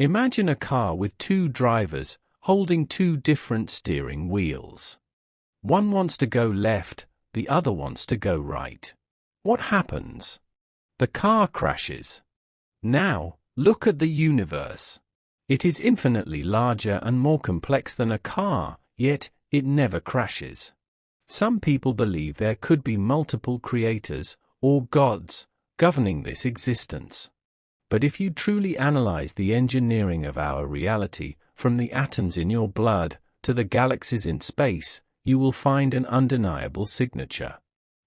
Imagine a car with two drivers holding two different steering wheels. One wants to go left, the other wants to go right. What happens? The car crashes. Now, look at the universe. It is infinitely larger and more complex than a car, yet it never crashes. Some people believe there could be multiple creators, or gods, governing this existence. But if you truly analyze the engineering of our reality, from the atoms in your blood to the galaxies in space, you will find an undeniable signature.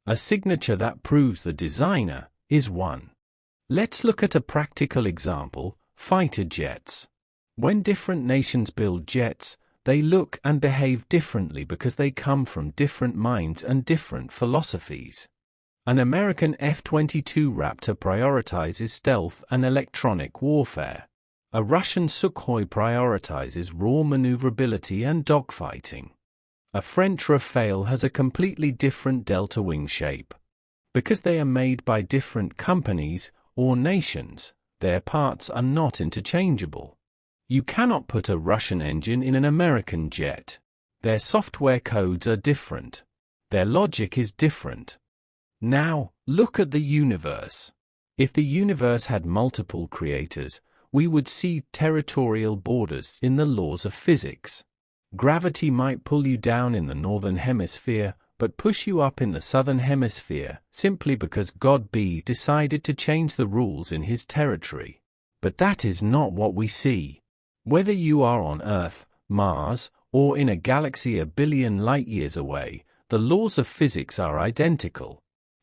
A signature that proves the designer is one. Let's look at a practical example: fighter jets. When different nations build jets, they look and behave differently because they come from different minds and different philosophies. An American F-22 Raptor prioritizes stealth and electronic warfare. A Russian Sukhoi prioritizes raw maneuverability and dogfighting. A French Rafale has a completely different delta wing shape. Because they are made by different companies or nations, their parts are not interchangeable. You cannot put a Russian engine in an American jet. Their software codes are different. Their logic is different. Now, look at the universe. If the universe had multiple creators, we would see territorial borders in the laws of physics. Gravity might pull you down in the northern hemisphere, but push you up in the southern hemisphere, simply because God B decided to change the rules in his territory. But that is not what we see. Whether you are on Earth, Mars, or in a galaxy a billion light-years away, the laws of physics are identical.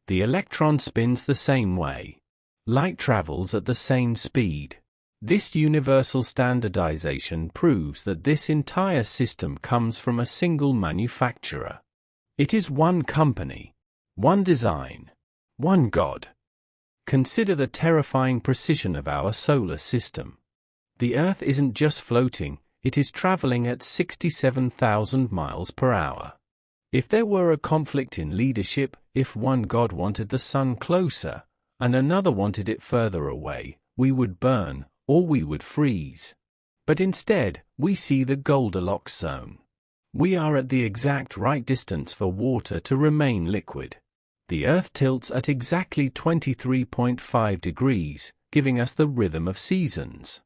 The electron spins the same way. Light travels at the same speed. This universal standardization proves that this entire system comes from a single manufacturer. It is one company, one design, one God. Consider the terrifying precision of our solar system. The Earth isn't just floating, it is traveling at 67,000 miles per hour. If there were a conflict in leadership, if one God wanted the sun closer, and another wanted it further away, we would burn, or we would freeze. But instead, we see the Goldilocks zone. We are at the exact right distance for water to remain liquid. The Earth tilts at exactly 23.5 degrees, giving us the rhythm of seasons.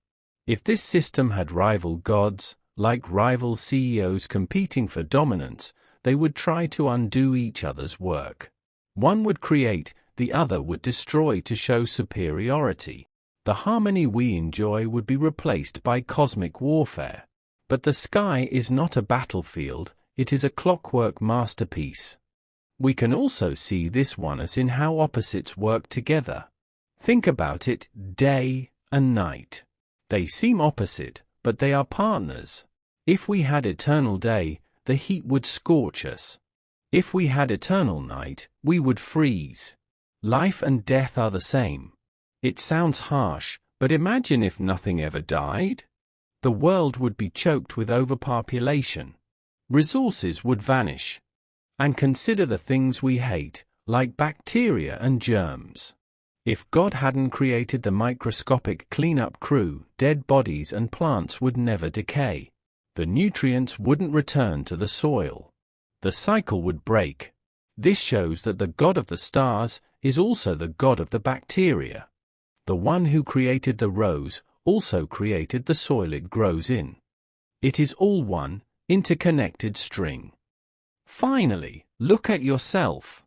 If this system had rival gods, like rival CEOs competing for dominance, they would try to undo each other's work. One would create, the other would destroy to show superiority. The harmony we enjoy would be replaced by cosmic warfare. But the sky is not a battlefield, it is a clockwork masterpiece. We can also see this oneness in how opposites work together. Think about it: day and night. They seem opposite, but they are partners. If we had eternal day, the heat would scorch us. If we had eternal night, we would freeze. Life and death are the same. It sounds harsh, but imagine if nothing ever died. The world would be choked with overpopulation. Resources would vanish. And consider the things we hate, like bacteria and germs. If God hadn't created the microscopic cleanup crew, dead bodies and plants would never decay. The nutrients wouldn't return to the soil. The cycle would break. This shows that the God of the stars is also the God of the bacteria. The one who created the rose also created the soil it grows in. It is all one, interconnected string. Finally, look at yourself.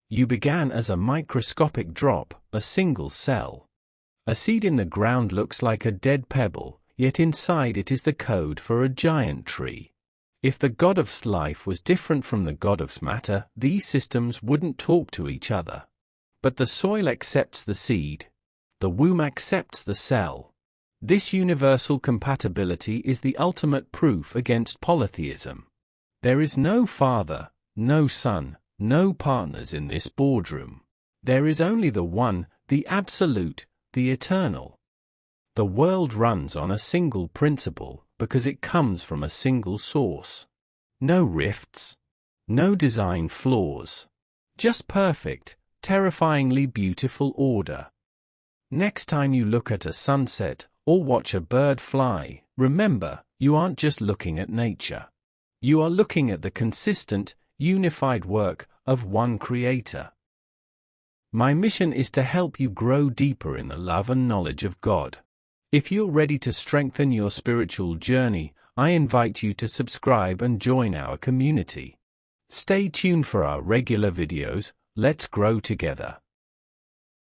You began as a microscopic drop, a single cell. A seed in the ground looks like a dead pebble, yet inside it is the code for a giant tree. If the God of life was different from the God of matter, these systems wouldn't talk to each other. But the soil accepts the seed. The womb accepts the cell. This universal compatibility is the ultimate proof against polytheism. There is no father, no son, no partners in this boardroom. There is only the one, the absolute, the eternal. The world runs on a single principle because it comes from a single source. No rifts. No design flaws. Just perfect, terrifyingly beautiful order. Next time you look at a sunset or watch a bird fly, remember, you aren't just looking at nature. You are looking at the consistent, unified work of one Creator. My mission is to help you grow deeper in the love and knowledge of God. If you're ready to strengthen your spiritual journey, I invite you to subscribe and join our community. Stay tuned for our regular videos. Let's grow together.